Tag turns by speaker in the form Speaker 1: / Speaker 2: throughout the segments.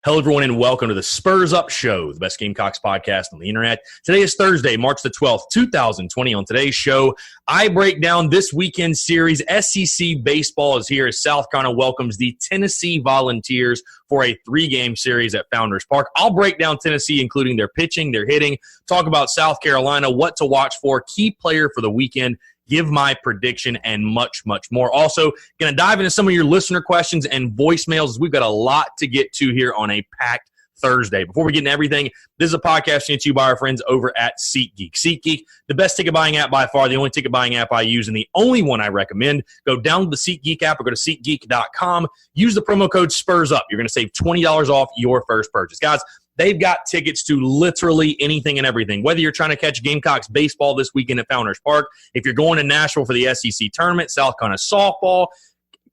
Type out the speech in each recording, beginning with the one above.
Speaker 1: Hello, everyone, and welcome to the Spurs Up Show, the best Gamecocks podcast on the internet. Today is Thursday, March the 12th, 2020. On today's show, I break down this weekend series. SEC baseball is here as South Carolina welcomes the Tennessee Volunteers for a 3-game series at Founders Park. I'll break down Tennessee, including their pitching, their hitting, talk about South Carolina, what to watch for, key player for the weekend, give my prediction, and much, much more. Also, going to dive into some of your listener questions and voicemails. We've got a lot to get to here on a packed Thursday. Before we get into everything, this is a podcast sent to you by our friends over at SeatGeek. SeatGeek, the best ticket buying app by far, the only ticket buying app I use, and the only one I recommend. Go download the SeatGeek app or go to SeatGeek.com. Use the promo code SPURSUP. You're going to save $20 off your first purchase. Guys, they've got tickets to literally anything and everything. Whether you're trying to catch Gamecocks baseball this weekend at Founders Park, if you're going to Nashville for the SEC tournament, South Carolina softball,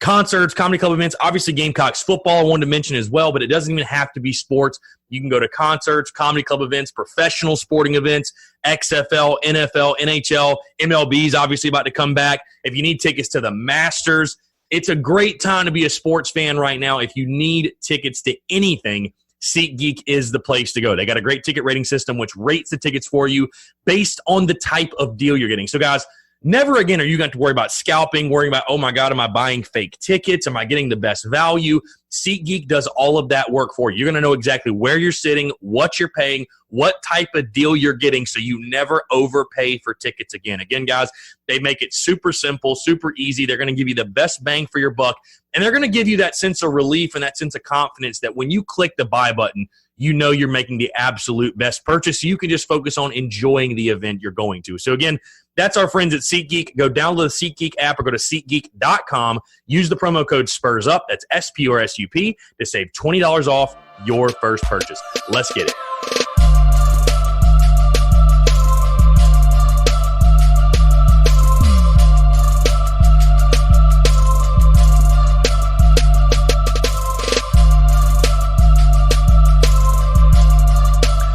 Speaker 1: concerts, comedy club events, obviously Gamecocks football I wanted to mention as well, but it doesn't even have to be sports. You can go to concerts, comedy club events, professional sporting events, XFL, NFL, NHL, MLB's obviously about to come back. If you need tickets to the Masters, it's a great time to be a sports fan right now. If you need tickets to anything, SeatGeek is the place to go. They got a great ticket rating system which rates the tickets for you based on the type of deal you're getting. So, guys, never again are you going to worry about scalping, worrying about, oh, my God, am I buying fake tickets? Am I getting the best value? SeatGeek does all of that work for you. You're going to know exactly where you're sitting, what you're paying, what type of deal you're getting, so you never overpay for tickets again. Again, guys, they make it super simple, super easy. They're going to give you the best bang for your buck, and they're going to give you that sense of relief and that sense of confidence that when you click the buy button, you know you're making the absolute best purchase. So you can just focus on enjoying the event you're going to. So, again, that's our friends at SeatGeek. Go download the SeatGeek app or go to SeatGeek.com. Use the promo code SPURSUP, that's SPURSUP, to save $20 off your first purchase. Let's get it.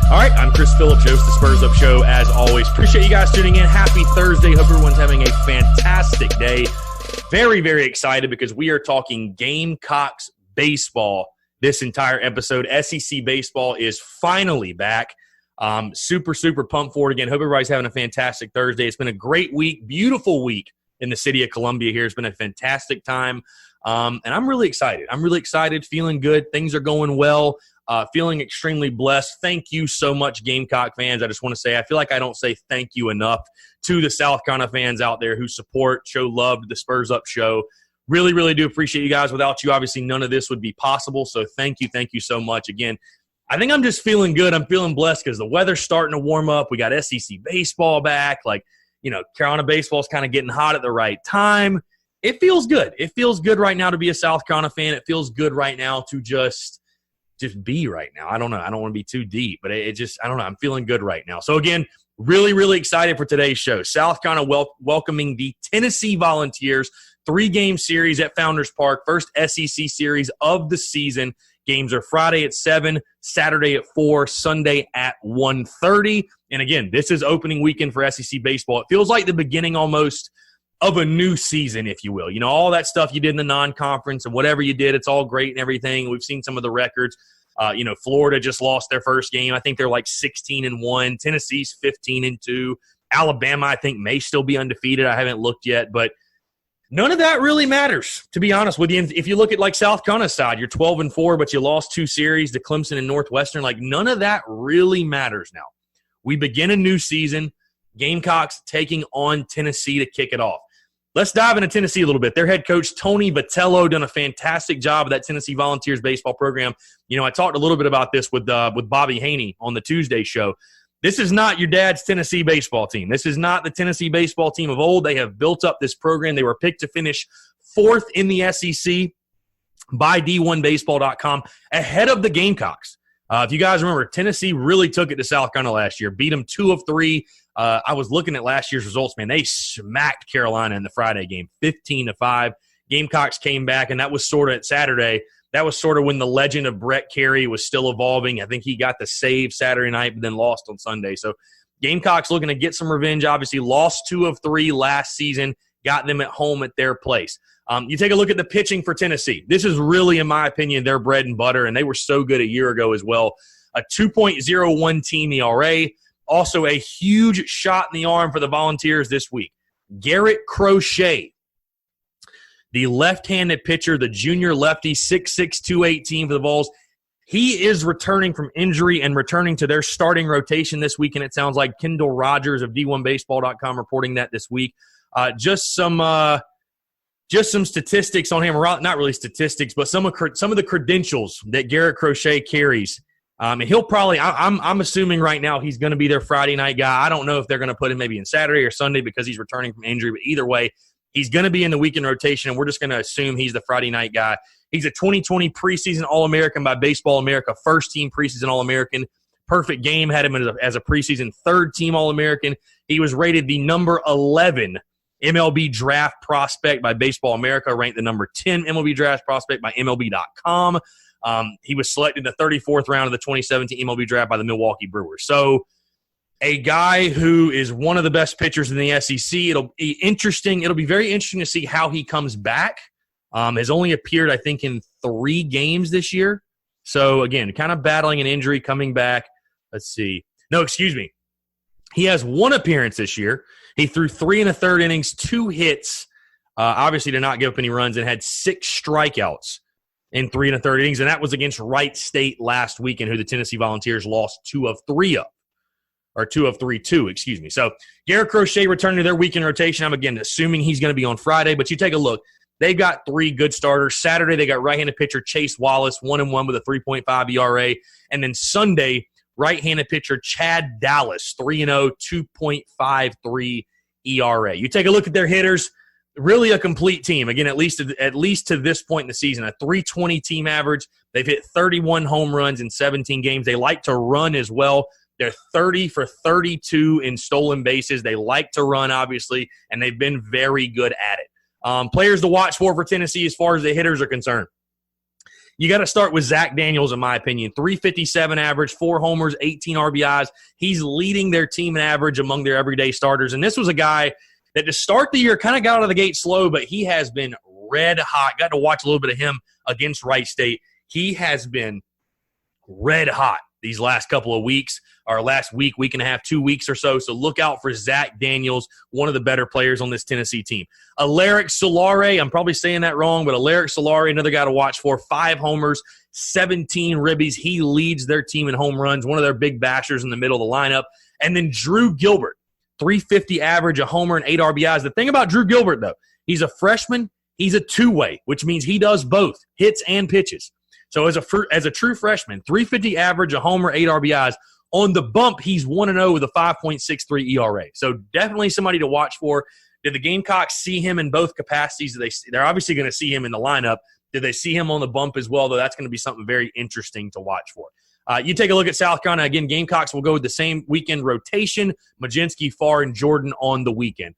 Speaker 1: All right, I'm Chris Phillips, host of the Spurs Up Show. As always, appreciate you guys tuning in. Happy Thursday. Hope everyone's having a fantastic day. Very, very excited because we are talking Gamecocks baseball this entire episode. SEC baseball is finally back. Super, super pumped for it again. Hope everybody's having a fantastic Thursday. It's been a great week, beautiful week in the city of Columbia here. It's been a fantastic time, and I'm really excited. I'm really excited, feeling good. Things are going well. Feeling extremely blessed. Thank you so much, Gamecock fans. I just want to say, I feel like I don't say thank you enough to the South Carolina fans out there who support, show love to the Spurs Up Show. Really, really do appreciate you guys. Without you, obviously, none of this would be possible. So thank you so much. Again, I think I'm just feeling good. I'm feeling blessed because the weather's starting to warm up. We got SEC baseball back. Carolina baseball is kind of getting hot at the right time. It feels good. It feels good right now to be a South Carolina fan. It feels good right now to just be right now. I don't know. I don't want to be too deep, but I don't know. I'm feeling good right now. So, again, really, really excited for today's show. South Carolina welcoming the Tennessee Volunteers, 3-game series at Founders Park, first SEC series of the season. Games are Friday at 7, Saturday at 4, Sunday at 1:30. And, again, this is opening weekend for SEC baseball. It feels like the beginning almost of a new season, if you will. You know, all that stuff you did in the non-conference and whatever you did, it's all great and everything. We've seen some of the records. Florida just lost their first game. I think they're like 16-1. Tennessee's 15-2. Alabama, I think, may still be undefeated. I haven't looked yet, but none of that really matters, to be honest with you. If you look at like South Carolina's side, you're 12-4, but you lost 2 series to Clemson and Northwestern. Like, none of that really matters now. We begin a new season. Gamecocks taking on Tennessee to kick it off. Let's dive into Tennessee a little bit. Their head coach, Tony Vitello, done a fantastic job of that Tennessee Volunteers baseball program. You know, I talked a little bit about this with Bobby Haney on the Tuesday show. This is not your dad's Tennessee baseball team. This is not the Tennessee baseball team of old. They have built up this program. They were picked to finish 4th in the SEC by D1Baseball.com ahead of the Gamecocks. If you guys remember, Tennessee really took it to South Carolina last year, beat them 2 of 3. I was looking at last year's results, man. They smacked Carolina in the Friday game, 15-5. Gamecocks came back, and that was sort of at Saturday. That was sort of when the legend of Brett Carey was still evolving. I think he got the save Saturday night, but then lost on Sunday. So Gamecocks looking to get some revenge. Obviously, lost 2 of 3 last season, got them at home at their place. You take a look at the pitching for Tennessee. This is really, in my opinion, their bread and butter, and they were so good a year ago as well. A 2.01 team ERA. Also a huge shot in the arm for the Volunteers this week. Garrett Crochet, the left-handed pitcher, the junior lefty, 6'6", 218 for the Vols. He is returning from injury and returning to their starting rotation this week, and it sounds like Kendall Rogers of D1Baseball.com reporting that this week. Just some statistics on him, not really statistics, but some of the credentials that Garrett Crochet carries. And he'll probably, I'm assuming right now he's going to be their Friday night guy. I don't know if they're going to put him maybe in Saturday or Sunday because he's returning from injury, but either way, he's going to be in the weekend rotation, and we're just going to assume he's the Friday night guy. He's a 2020 preseason All-American by Baseball America, first-team preseason All-American. Perfect Game had him as a preseason third-team All-American. He was rated the number 11 MLB draft prospect by Baseball America, ranked the number 10 MLB draft prospect by MLB.com. He was selected in the 34th round of the 2017 MLB draft by the Milwaukee Brewers. So a guy who is one of the best pitchers in the SEC. It'll be interesting. It'll be very interesting to see how he comes back. Has only appeared, I think, in 3 games this year. So, again, kind of battling an injury, coming back. Let's see. No, excuse me. He has 1 appearance this year. He threw 3 1/3 innings, 2 hits, obviously did not give up any runs, and had 6 strikeouts in 3 1/3 innings, and that was against Wright State last weekend, who the Tennessee Volunteers lost 2 of 3 of. Or 2 of 3, excuse me. So, Garrett Crochet returning to their weekend rotation. I'm, again, assuming he's going to be on Friday, but you take a look. They've got 3 good starters. Saturday, they got right-handed pitcher Chase Wallace, 1-1 with a 3.5 ERA. And then Sunday, right-handed pitcher Chad Dallas, 3-0, 2.53 ERA. You take a look at their hitters, really a complete team. Again, at least to this point in the season, a 320 team average. They've hit 31 home runs in 17 games. They like to run as well. They're 30 for 32 in stolen bases. They like to run, obviously, and they've been very good at it. Players to watch for Tennessee as far as the hitters are concerned. You got to start with Zack Daniels, in my opinion. 357 average, 4 homers, 18 RBIs. He's leading their team in average among their everyday starters. And this was a guy that to start the year kind of got out of the gate slow, but he has been red hot. Got to watch a little bit of him against Wright State. He has been red hot these last couple of weeks, or last week and a half, 2 weeks or so. So look out for Zack Daniels, one of the better players on this Tennessee team. Alaric Solare, I'm probably saying that wrong, but Alaric Solare, another guy to watch for. 5 homers, 17 ribbies. He leads their team in home runs, one of their big bashers in the middle of the lineup. And then Drew Gilbert, 350 average, a homer, and 8 RBIs. The thing about Drew Gilbert, though, he's a freshman. He's a two-way, which means he does both, hits and pitches. So as a true freshman, 350 average, a homer, 8 RBIs. On the bump, he's 1-0 with a 5.63 ERA. So definitely somebody to watch for. Did the Gamecocks see him in both capacities? They're obviously going to see him in the lineup. Did they see him on the bump as well, though? That's going to be something very interesting to watch for. You take a look at South Carolina. Again, Gamecocks will go with the same weekend rotation. Majinski, Farr, and Jordan on the weekend.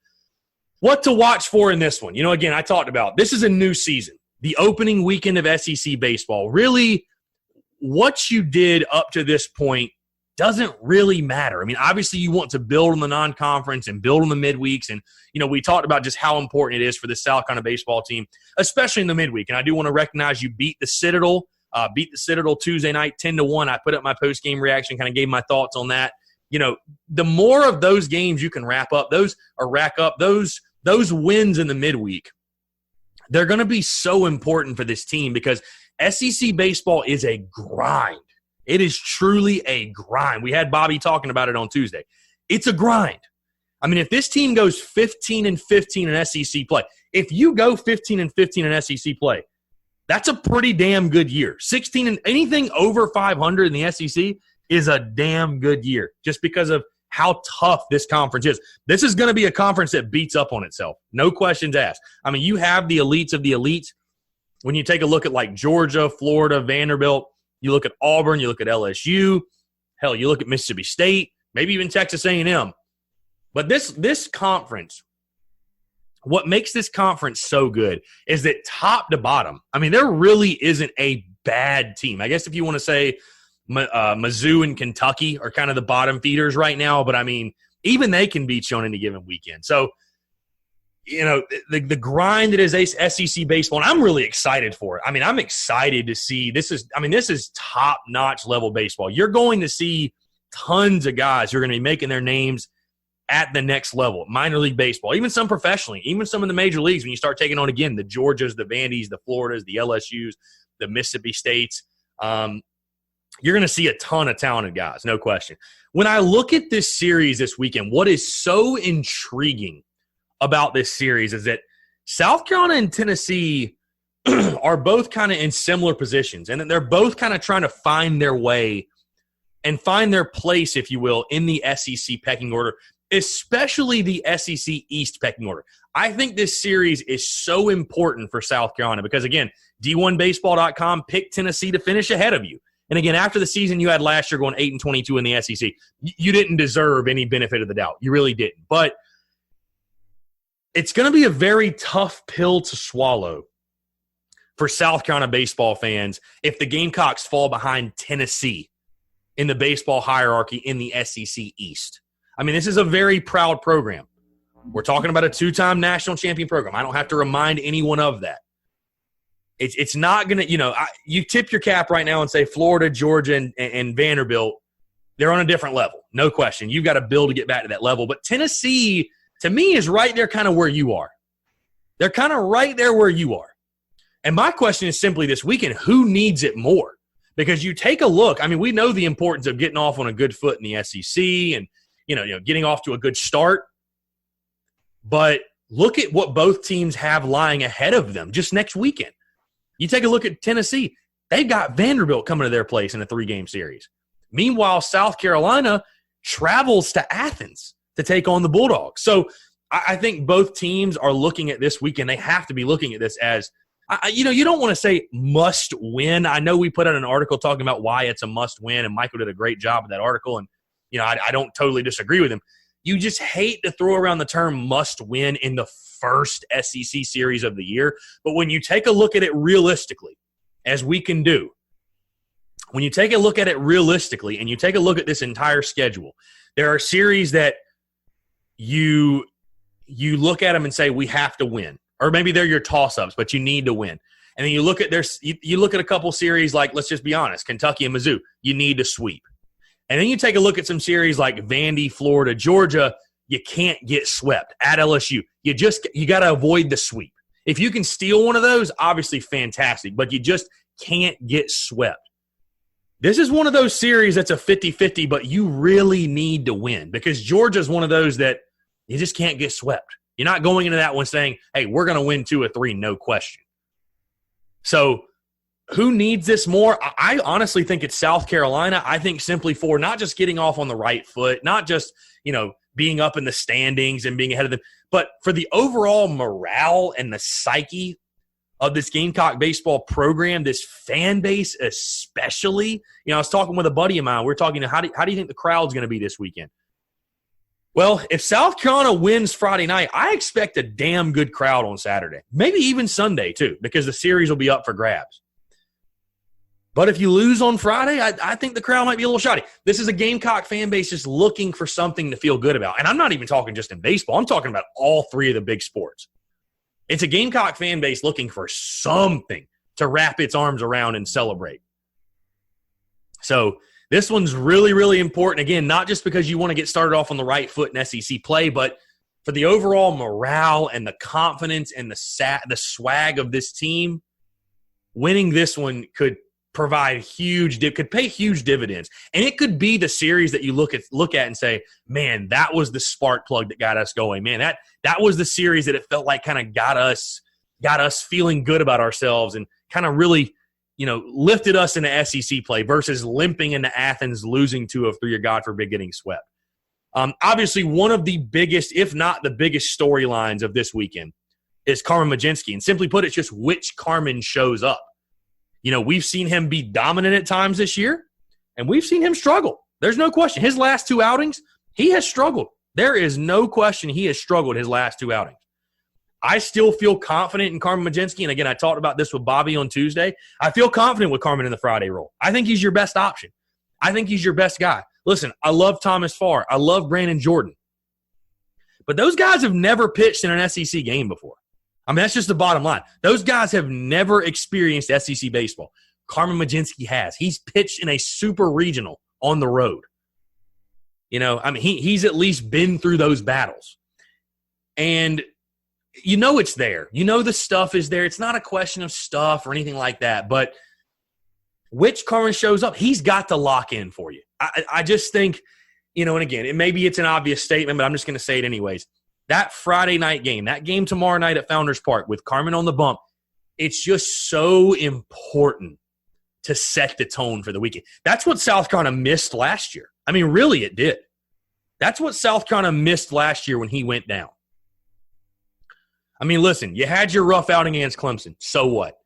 Speaker 1: What to watch for in this one? Again, I talked about this is a new season. The opening weekend of SEC baseball. Really, what you did up to this point doesn't really matter. I mean, obviously you want to build on the non-conference and build on the midweeks. And, we talked about just how important it is for the South Carolina baseball team, especially in the midweek. And I do want to recognize you beat the Citadel Tuesday night, 10-1. I put up my post-game reaction, kind of gave my thoughts on that. The more of those games you can rack up those wins in the midweek, they're going to be so important for this team because SEC baseball is a grind. It is truly a grind. We had Bobby talking about it on Tuesday. It's a grind. I mean, if this team goes 15-15 in SEC play, if you go 15-15 in SEC play, that's a pretty damn good year. 16 and anything over 500 in the SEC is a damn good year just because of how tough this conference is. This is going to be a conference that beats up on itself. No questions asked. I mean, you have the elites of the elites. When you take a look at like Georgia, Florida, Vanderbilt, you look at Auburn, you look at LSU, hell, you look at Mississippi State, maybe even Texas A&M. But this conference, what makes this conference so good is that top to bottom, I mean, there really isn't a bad team. I guess if you want to say Mizzou and Kentucky are kind of the bottom feeders right now, but I mean, even they can beat you on any given weekend. So the grind that is SEC baseball, and I'm really excited for it. I mean, I'm excited to see this is top-notch level baseball. You're going to see tons of guys who are going to be making their names at the next level, minor league baseball, even some professionally, even some in the major leagues when you start taking on, again, the Georgias, the Vandies, the Floridas, the LSUs, the Mississippi States. You're going to see a ton of talented guys, no question. When I look at this series this weekend, what is so intriguing about this series is that South Carolina and Tennessee are both kind of in similar positions, and they're both kind of trying to find their way and find their place, if you will, in the SEC pecking order, especially the SEC East pecking order. I think this series is so important for South Carolina because, again, D1Baseball.com picked Tennessee to finish ahead of you. And, again, after the season you had last year going 8-22 in the SEC, you didn't deserve any benefit of the doubt. You really didn't. But it's going to be a very tough pill to swallow for South Carolina baseball fans if the Gamecocks fall behind Tennessee in the baseball hierarchy in the SEC East. I mean, this is a very proud program. We're talking about a two-time national champion program. I don't have to remind anyone of that. It's not going to, you tip your cap right now and say Florida, Georgia, and Vanderbilt, they're on a different level. No question. You've got to build to get back to that level. But Tennessee, to me, is right there kind of where you are. They're kind of right there where you are. And my question is simply this weekend, who needs it more? Because you take a look, I mean, we know the importance of getting off on a good foot in the SEC and, getting off to a good start. But look at what both teams have lying ahead of them just next weekend. You take a look at Tennessee. They've got Vanderbilt coming to their place in a 3-game series. Meanwhile, South Carolina travels to Athens to take on the Bulldogs. So I think both teams are looking at this weekend. They have to be looking at this as, you don't want to say must win. I know we put out an article talking about why it's a must win, and Michael did a great job with that article, and I don't totally disagree with him. You just hate to throw around the term must win in the first SEC series of the year. But when you take a look at it realistically, as we can do, when you take a look at it realistically and you take a look at this entire schedule, there are series that you look at them and say, we have to win. Or maybe they're your toss-ups, but you need to win. And then you look at you look at a couple series like, let's just be honest, Kentucky and Mizzou, you need to sweep. And then you take a look at some series like Vandy, Florida, Georgia, you can't get swept. At LSU, you got to avoid the sweep. If you can steal one of those, obviously fantastic, but you just can't get swept. This is one of those series that's a 50-50, but you really need to win because Georgia's one of those that you just can't get swept. You're not going into that one saying, hey, we're going to win 2 or 3, no question. So who needs this more? I honestly think it's South Carolina. I think simply for not just getting off on the right foot, not just, being up in the standings and being ahead of them, but for the overall morale and the psyche of this Gamecock baseball program, this fan base especially. I was talking with a buddy of mine. We were talking, how do you think the crowd's going to be this weekend? Well, if South Carolina wins Friday night, I expect a damn good crowd on Saturday, maybe even Sunday too, because the series will be up for grabs. But if you lose on Friday, I think the crowd might be a little shoddy. This is a Gamecock fan base just looking for something to feel good about. And I'm not even talking just in baseball. I'm talking about all 3 of the big sports. It's a Gamecock fan base looking for something to wrap its arms around and celebrate. So this one's really, really important. Again, not just because you want to get started off on the right foot in SEC play, but for the overall morale and the confidence and the swag of this team, winning this one could pay huge dividends. And it could be the series that you look at and say, man, that was the spark plug that got us going. Man, that was the series that it felt like kind of got us feeling good about ourselves and kind of really, lifted us into SEC play versus limping into Athens, losing 2 of 3, or God forbid getting swept. Obviously, one of the biggest, if not the biggest storylines of this weekend is Carmen Mlodzinski. And simply put, it's just which Carmen shows up. We've seen him be dominant at times this year, and we've seen him struggle. There's no question. His last 2 outings, he has struggled. There is no question he has struggled his last 2 outings. I still feel confident in Carmen Mlodzinski, and again, I talked about this with Bobby on Tuesday. I feel confident with Carmen in the Friday role. I think he's your best option. I think he's your best guy. Listen, I love Thomas Farr. I love Brandon Jordan. But those guys have never pitched in an SEC game before. I mean, that's just the bottom line. Those guys have never experienced SEC baseball. Carmen Mlodzinski has. He's pitched in a super regional on the road. You know, I mean, he's at least been through those battles. And you know it's there. You know the stuff is there. It's not a question of stuff or anything like that. But which Carmen shows up, he's got to lock in for you. I just think, you know, and again, maybe it's an obvious statement, but I'm just going to say it anyways. That Friday night game, that game tomorrow night at Founders Park with Carmen on the bump, it's just so important to set the tone for the weekend. That's what South Carolina missed last year. I mean, really, it did. That's what South Carolina missed last year when he went down. I mean, listen, you had your rough outing against Clemson. So what?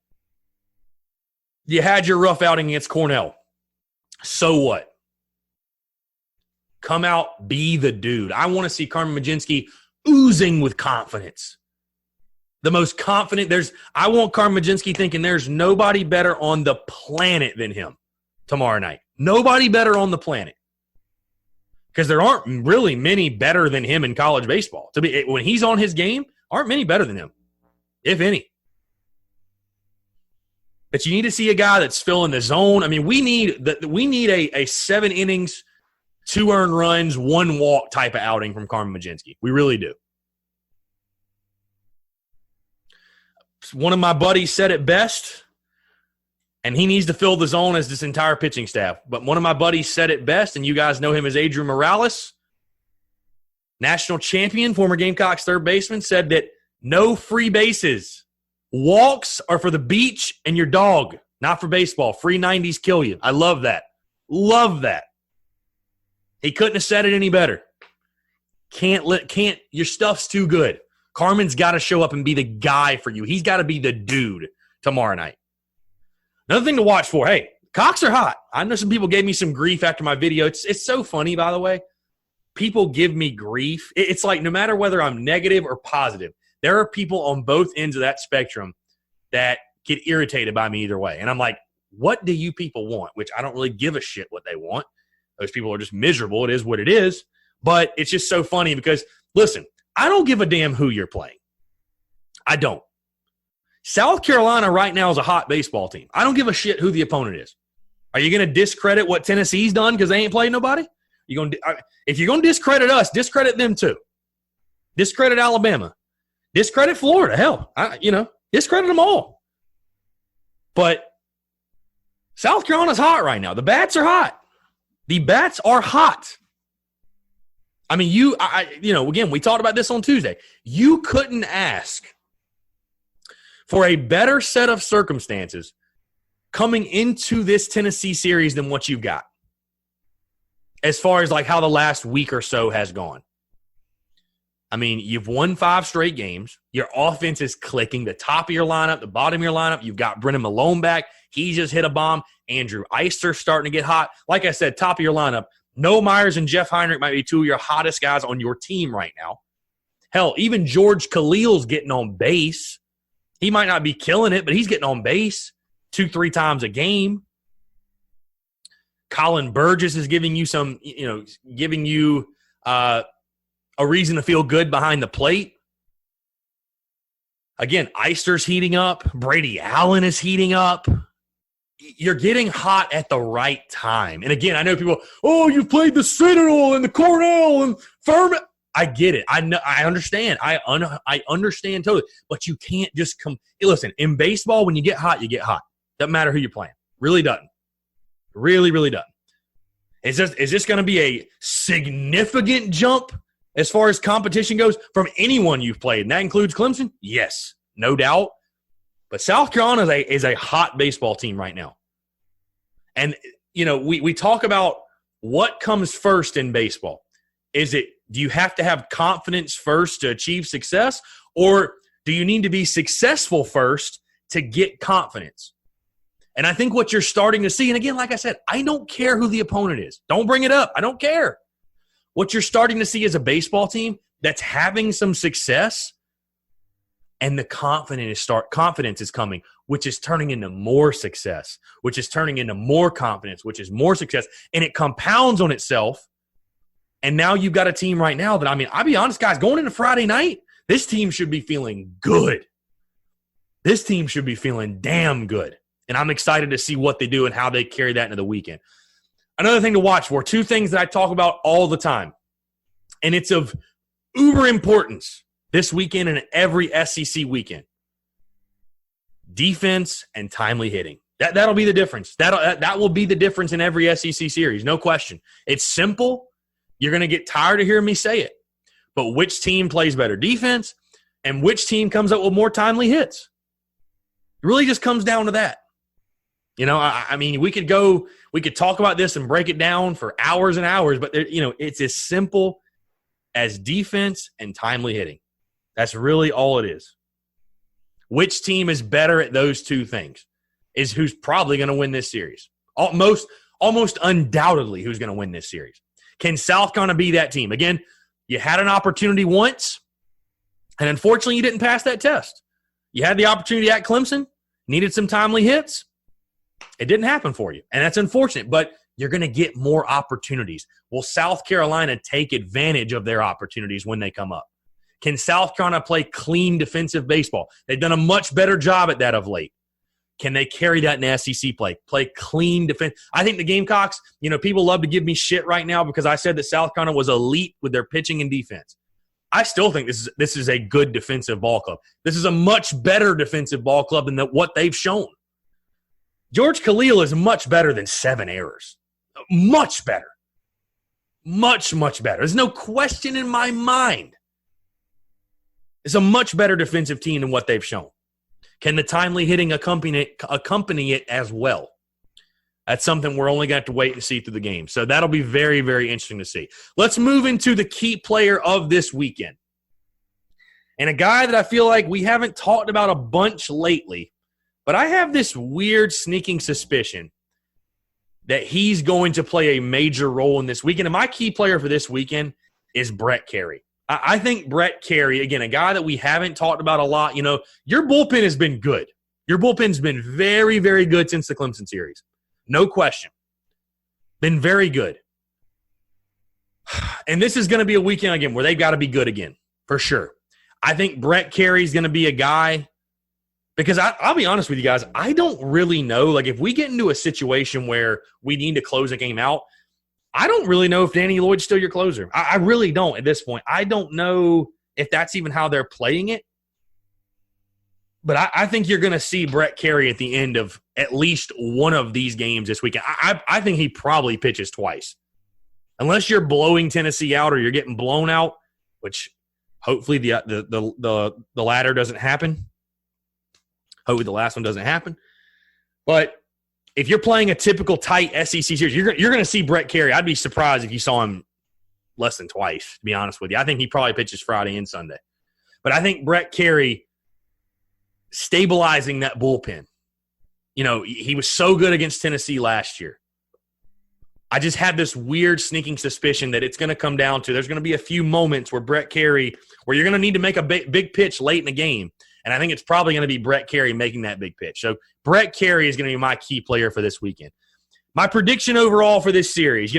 Speaker 1: You had your rough outing against Cornell. So what? Come out, be the dude. I want to see Carmen Mlodzinski oozing with confidence. The most confident. I want Carmen Mlodzinski thinking there's nobody better on the planet than him tomorrow night. Nobody better on the planet. Because there aren't really many better than him in college baseball. When he's on his game, aren't many better than him, if any. But you need to see a guy that's filling the zone. I mean, we need a 7 innings, 2 earned runs, 1 walk type of outing from Carmen Mlodzinski. We really do. One of my buddies said it best, and he needs to fill the zone as this entire pitching staff. But one of my buddies said it best, and you guys know him as Adrian Morales, national champion, former Gamecocks third baseman, said that no free bases. Walks are for the beach and your dog, not for baseball. Free 90s kill you. I love that. Love that. He couldn't have said it any better. Your stuff's too good. Carmen's got to show up and be the guy for you. He's got to be the dude tomorrow night. Another thing to watch for, hey, Cocks are hot. I know some people gave me some grief after my video. It's so funny, by the way. People give me grief. It's like no matter whether I'm negative or positive, there are people on both ends of that spectrum that get irritated by me either way. And I'm like, what do you people want? Which I don't really give a shit what they want. Those people are just miserable. It is what it is. But it's just so funny because, listen, I don't give a damn who you're playing. I don't. South Carolina right now is a hot baseball team. I don't give a shit who the opponent is. Are you going to discredit what Tennessee's done because they ain't played nobody? If you're going to discredit us, discredit them too. Discredit Alabama. Discredit Florida. Hell, discredit them all. But South Carolina's hot right now. The bats are hot. The bats are hot. I mean, again, we talked about this on Tuesday. You couldn't ask for a better set of circumstances coming into this Tennessee series than what you've got as far as like how the last week or so has gone. I mean, you've won 5 straight games. Your offense is clicking. The top of your lineup, the bottom of your lineup, you've got Brennan Malone back. He just hit a bomb. Andrew Eister starting to get hot. Like I said, top of your lineup. Noah Myers and Jeff Heinrich might be 2 of your hottest guys on your team right now. Hell, even George Khalil's getting on base. He might not be killing it, but he's getting on base 2-3 times a game. Colin Burgess is giving you a reason to feel good behind the plate. Again, Eister's heating up. Brady Allen is heating up. You're getting hot at the right time. And again, I know people, you've played the Citadel and the Cornell and Furman. I get it. I know. I understand. I understand totally. But you can't just come. Listen, in baseball, when you get hot, you get hot. Doesn't matter who you're playing. Really doesn't. Really, really doesn't. Is this going to be a significant jump as far as competition goes from anyone you've played? And that includes Clemson? Yes, no doubt. But South Carolina is a hot baseball team right now. And, we talk about what comes first in baseball. Do you have to have confidence first to achieve success? Or do you need to be successful first to get confidence? And I think what you're starting to see, and again, like I said, I don't care who the opponent is. Don't bring it up. I don't care. What you're starting to see is a baseball team that's having some success, and the confidence is coming, which is turning into more success, which is turning into more confidence, which is more success. And it compounds on itself And now you've got a team right now that, I mean, I'll be honest, guys, going into Friday night, this team should be feeling good. This team should be feeling damn good. And I'm excited to see what they do and how they carry that into the weekend. Another thing to watch for, two things that I talk about all the time, and it's of uber importance this weekend and every SEC weekend. Defense and timely hitting. That'll be the difference. That will be the difference in every SEC series, no question. It's simple. You're going to get tired of hearing me say it. But which team plays better defense and which team comes up with more timely hits? It really just comes down to that. You know, I mean, we could talk about this and break it down for hours and hours, but it's as simple as defense and timely hitting. That's really all it is. Which team is better at those two things is who's probably going to win this series. Almost undoubtedly who's going to win this series. Can South Carolina be that team? Again, you had an opportunity once, and unfortunately you didn't pass that test. You had the opportunity at Clemson, needed some timely hits. It didn't happen for you, and that's unfortunate, but you're going to get more opportunities. Will South Carolina take advantage of their opportunities when they come up? Can South Carolina play clean defensive baseball? They've done a much better job at that of late. Can they carry that in SEC play? Play clean defense. I think the Gamecocks, people love to give me shit right now because I said that South Carolina was elite with their pitching and defense. I still think this is a good defensive ball club. This is a much better defensive ball club than what they've shown. George Khalil is much better than 7 errors. Much better. Much, much better. There's no question in my mind. It's a much better defensive team than what they've shown. Can the timely hitting accompany it as well? That's something we're only going to have to wait and see through the game. So that'll be very, very interesting to see. Let's move into the key player of this weekend. And a guy that I feel like we haven't talked about a bunch lately, but I have this weird sneaking suspicion that he's going to play a major role in this weekend. And my key player for this weekend is Brett Carey. I think Brett Carey, again, a guy that we haven't talked about a lot. Your bullpen has been good. Your bullpen's been very, very good since the Clemson series. No question. Been very good. And this is going to be a weekend, again, where they've got to be good again, for sure. I think Brett Carey is going to be a guy because I'll be honest with you guys, I don't really know. Like, if we get into a situation where we need to close a game out, I don't really know if Danny Lloyd's still your closer. I really don't at this point. I don't know if that's even how they're playing it. But I think you're going to see Brett Carey at the end of at least one of these games this weekend. I think he probably pitches twice. Unless you're blowing Tennessee out or you're getting blown out, which hopefully the latter doesn't happen. Hopefully the last one doesn't happen. But if you're playing a typical tight SEC series, you're going to see Brett Carey. I'd be surprised if you saw him less than twice, to be honest with you. I think he probably pitches Friday and Sunday. But I think Brett Carey stabilizing that bullpen. He was so good against Tennessee last year. I just had this weird sneaking suspicion that it's going to come down to there's going to be a few moments where Brett Carey, where you're going to need to make a big pitch late in the game. And I think it's probably going to be Brett Carey making that big pitch. So Brett Carey is going to be my key player for this weekend. My prediction overall for this series,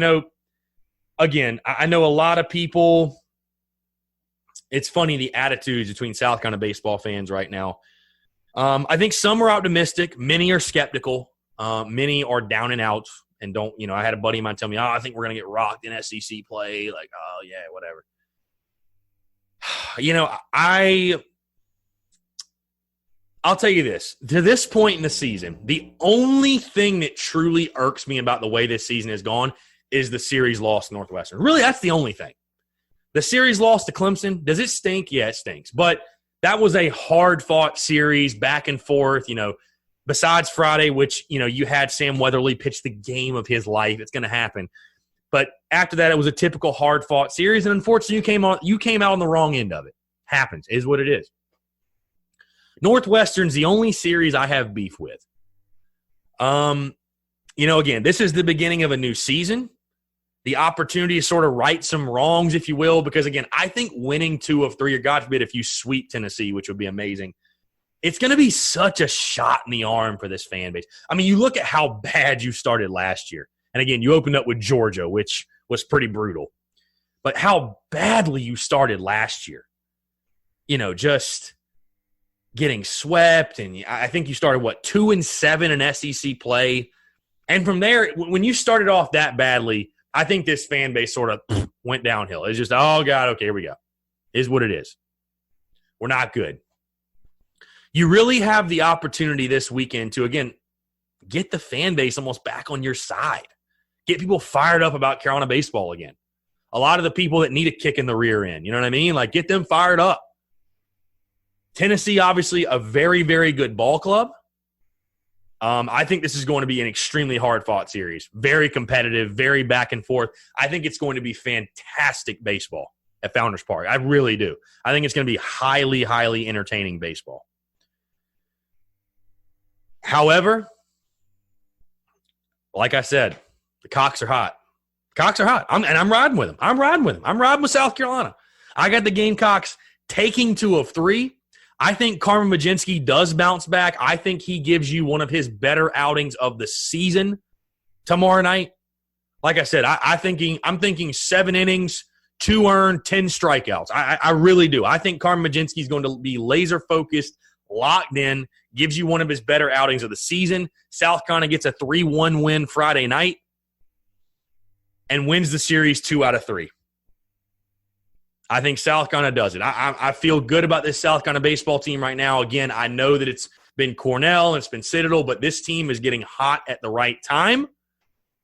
Speaker 1: again, I know a lot of people, it's funny the attitudes between South Carolina baseball fans right now. I think some are optimistic. Many are skeptical. Many are down and out and don't, I had a buddy of mine tell me, I think we're going to get rocked in SEC play. Like, oh, yeah, whatever. I'll tell you this. To this point in the season, the only thing that truly irks me about the way this season has gone is the series loss to Northwestern. Really, that's the only thing. The series loss to Clemson, does it stink? Yeah, it stinks. But that was a hard-fought series, back and forth, besides Friday, which, you had Sam Weatherly pitch the game of his life. It's going to happen. But after that, it was a typical hard-fought series, and unfortunately, you came out on the wrong end of it. Happens. Is what it is. Northwestern's the only series I have beef with. Again, this is the beginning of a new season. The opportunity to sort of right some wrongs, if you will, because, again, I think winning 2 of 3, or God forbid if you sweep Tennessee, which would be amazing, it's going to be such a shot in the arm for this fan base. I mean, you look at how bad you started last year. And, again, you opened up with Georgia, which was pretty brutal. but how badly you started last year. Just getting swept, and I think you started 2-7 in SEC play, and from there, when you started off that badly, I think this fan base sort of went downhill. It's just, oh God, okay, here we go. Is what it is. We're not good. You really have the opportunity this weekend to, again, get the fan base almost back on your side. Get people fired up about Carolina baseball again. A lot of the people that need a kick in the rear end, you know what I mean? Like, get them fired up. Tennessee, obviously, a very, very good ball club. I think this is going to be an extremely hard-fought series. Very competitive, very back and forth. I think it's going to be fantastic baseball at Founders Park. I really do. I think it's going to be highly, highly entertaining baseball. However, like I said, the Cocks are hot. Cocks are hot. I'm riding with them. I'm riding with South Carolina. I got the Gamecocks taking 2 of 3. I think Carmen Majinski does bounce back. I think he gives you one of his better outings of the season tomorrow night. Like I said, I'm thinking 7 innings, 2 earned, 10 strikeouts. I really do. I think Carmen Majinski is going to be laser-focused, locked in, gives you one of his better outings of the season. South Carolina gets a 3-1 win Friday night and wins the series 2 out of 3. I think South Carolina does it. I feel good about this South Carolina baseball team right now. Again, I know that it's been Cornell and it's been Citadel, but this team is getting hot at the right time.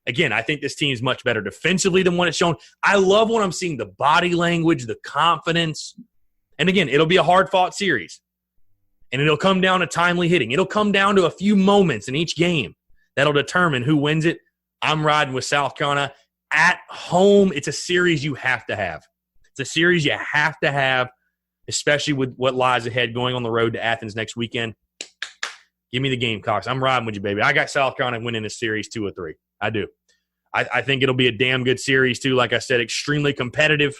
Speaker 1: Again, I think this team is much better defensively than what it's shown. I love when I'm seeing the body language, the confidence. And again, it'll be a hard-fought series. And it'll come down to timely hitting. It'll come down to a few moments in each game that'll determine who wins it. I'm riding with South Carolina. At home, it's a series you have to have. It's a series you have to have, especially with what lies ahead going on the road to Athens next weekend. Give me the Gamecocks. I'm riding with you, baby. I got South Carolina winning this series 2 or 3. I do. I think it'll be a damn good series, too. Like I said, extremely competitive.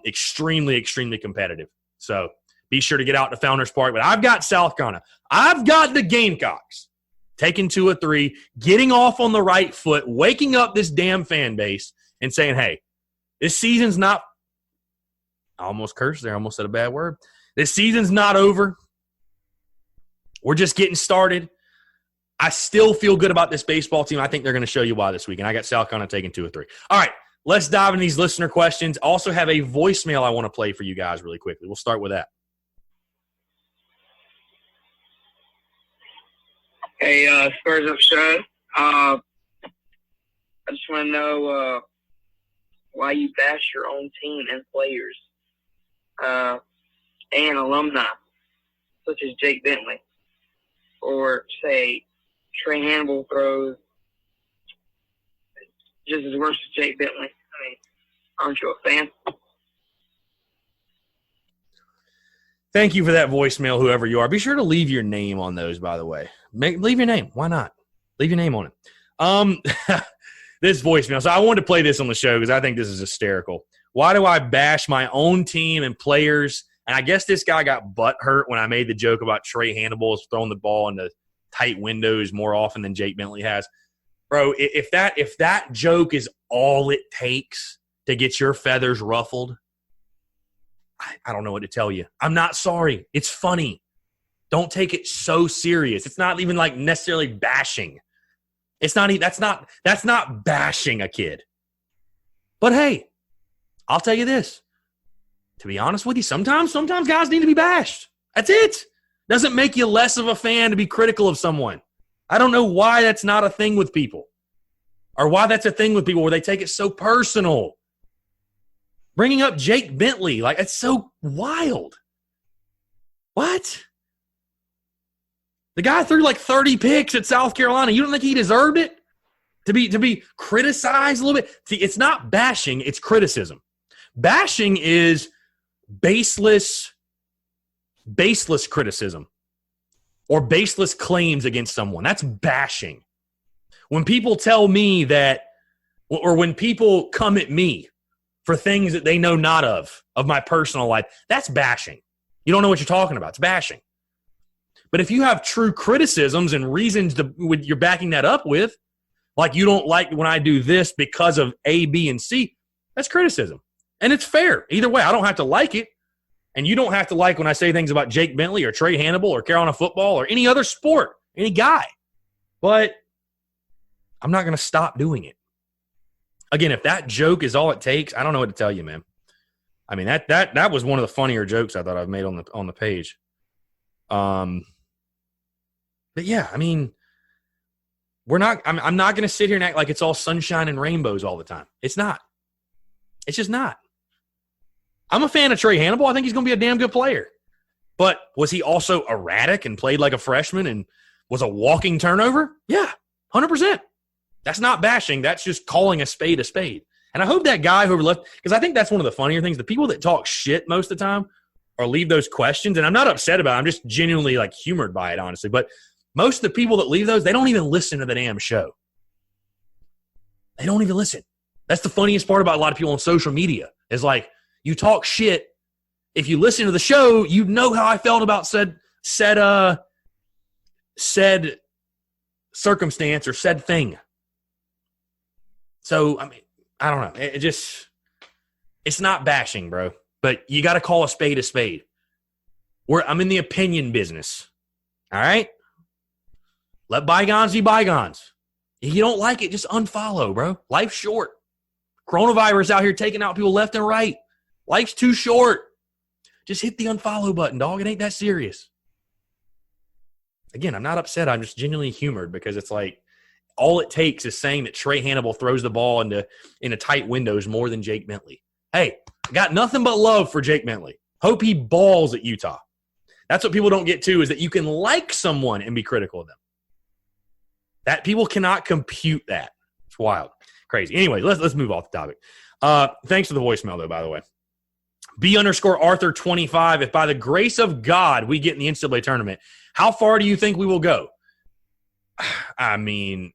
Speaker 1: Extremely, extremely competitive. So be sure to get out to Founders Park. But I've got South Carolina. I've got the Gamecocks taking 2 or 3, getting off on the right foot, waking up this damn fan base and saying, hey, this season's not – I almost cursed there. I almost said a bad word. This season's not over. We're just getting started. I still feel good about this baseball team. I think they're going to show you why this weekend. I got South Carolina taking 2 or 3. All right, let's dive into these listener questions. Also have a voicemail I want to play for you guys really quickly. We'll start with that.
Speaker 2: Hey, Spurs Up Show. I just want to know why you bash your own team and players and alumni, such as Jake Bentley, or, say, Trey Hannibal throws just as worse as Jake Bentley. I mean, aren't you a fan?
Speaker 1: Thank you for that voicemail, whoever you are. Be sure to leave your name on those, by the way. Leave your name. Why not? Leave your name on it. This voicemail. So I wanted to play this on the show because I think this is hysterical. Why do I bash my own team and players? And I guess this guy got butt hurt when I made the joke about Trey Hannibal is throwing the ball into tight windows more often than Jake Bentley has. Bro, if that joke is all it takes to get your feathers ruffled, I don't know what to tell you. I'm not sorry. It's funny. Don't take it so serious. It's not even like necessarily bashing. It's not. That's not bashing a kid. But hey, I'll tell you this. To be honest with you, sometimes guys need to be bashed. That's it. Doesn't make you less of a fan to be critical of someone. I don't know why that's not a thing with people, or why that's a thing with people where they take it so personal. Bringing up Jake Bentley, like, it's so wild. What? The guy threw like 30 picks at South Carolina. You don't think he deserved it? To be criticized a little bit? See, it's not bashing, it's criticism. Bashing is baseless criticism or baseless claims against someone. That's bashing. When people tell me that, or when people come at me for things that they know not of my personal life, that's bashing. You don't know what you're talking about. It's bashing. But if you have true criticisms and reasons you're backing that up with, like you don't like when I do this because of A, B, and C, That's criticism. And it's fair. Either way, I don't have to like it. And you don't have to like when I say things about Jake Bentley or Trey Hannibal or Carolina football or any other sport, any guy. But I'm not going to stop doing it. Again, if that joke is all it takes, I don't know what to tell you, man. I mean, that was one of the funnier jokes I thought I've made on the page. But yeah, I mean, I'm not going to sit here and act like it's all sunshine and rainbows all the time. It's not. It's just not. I'm a fan of Trey Hannibal. I think he's going to be a damn good player. But was he also erratic and played like a freshman and was a walking turnover? Yeah, 100%. That's not bashing. That's just calling a spade a spade. And I hope that guy whoever left, because I think that's one of the funnier things. The people that talk shit most of the time or leave those questions, and I'm not upset about it. I'm just genuinely like humored by it, honestly. But most of the people that leave those, they don't even listen to the damn show. They don't even listen. That's the funniest part about a lot of people on social media is like, you talk shit. If you listen to the show, you know how I felt about said circumstance or said thing. So, I mean, I don't know. It's not bashing, bro. But you got to call a spade a spade. I'm in the opinion business. All right? Let bygones be bygones. If you don't like it, just unfollow, bro. Life's short. Coronavirus out here taking out people left and right. Life's too short. Just hit the unfollow button, dog. It ain't that serious. Again, I'm not upset. I'm just genuinely humored because it's like all it takes is saying that Trey Hannibal throws the ball into tight windows more than Jake Bentley. Hey, I got nothing but love for Jake Bentley. Hope he balls at Utah. That's what people don't get to is that you can like someone and be critical of them. That people cannot compute that. It's wild. Crazy. Anyway, let's move off the topic. Thanks for the voicemail, though, by the way. B_Arthur25, if by the grace of God we get in the NCAA tournament, how far do you think we will go? I mean,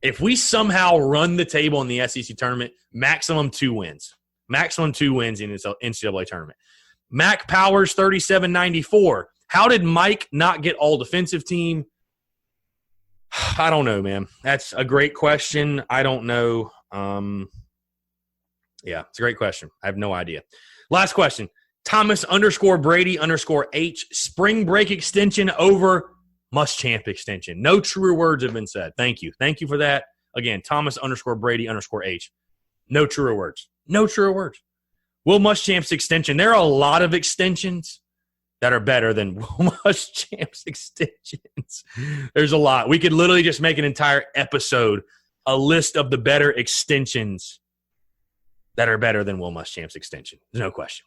Speaker 1: if we somehow run the table in the SEC tournament, maximum 2 wins. Maximum 2 wins in the NCAA tournament. Mac Powers, 3794. How did Mike not get all defensive team? I don't know, man. That's a great question. I don't know. Yeah, it's a great question. I have no idea. Last question. Thomas_Brady_H. Spring break extension over Muschamp extension. No truer words have been said. Thank you. Thank you for that. Again, Thomas_Brady_H. No truer words. No truer words. Will Muschamp's extension. There are a lot of extensions that are better than Will Muschamp's extensions. There's a lot. We could literally just make an entire episode, a list of the better extensions that are better than Will Muschamp's extension. There's no question.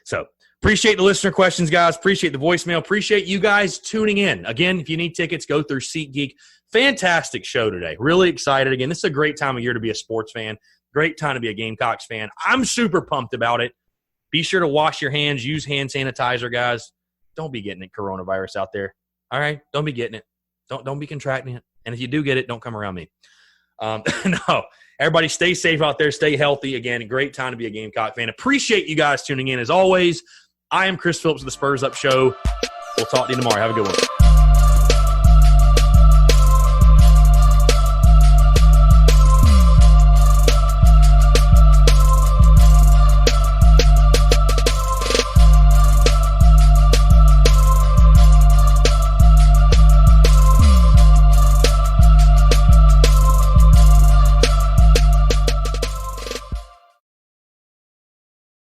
Speaker 1: So, appreciate the listener questions, guys. Appreciate the voicemail. Appreciate you guys tuning in. Again, if you need tickets, go through SeatGeek. Fantastic show today. Really excited. Again, this is a great time of year to be a sports fan. Great time to be a Gamecocks fan. I'm super pumped about it. Be sure to wash your hands. Use hand sanitizer, guys. Don't be getting it coronavirus out there. All right? Don't be getting it. Don't be contracting it. And if you do get it, don't come around me. No. Everybody stay safe out there. Stay healthy. Again, a great time to be a Gamecock fan. Appreciate you guys tuning in as always. I am Chris Phillips of the Spurs Up Show. We'll talk to you tomorrow. Have a good one.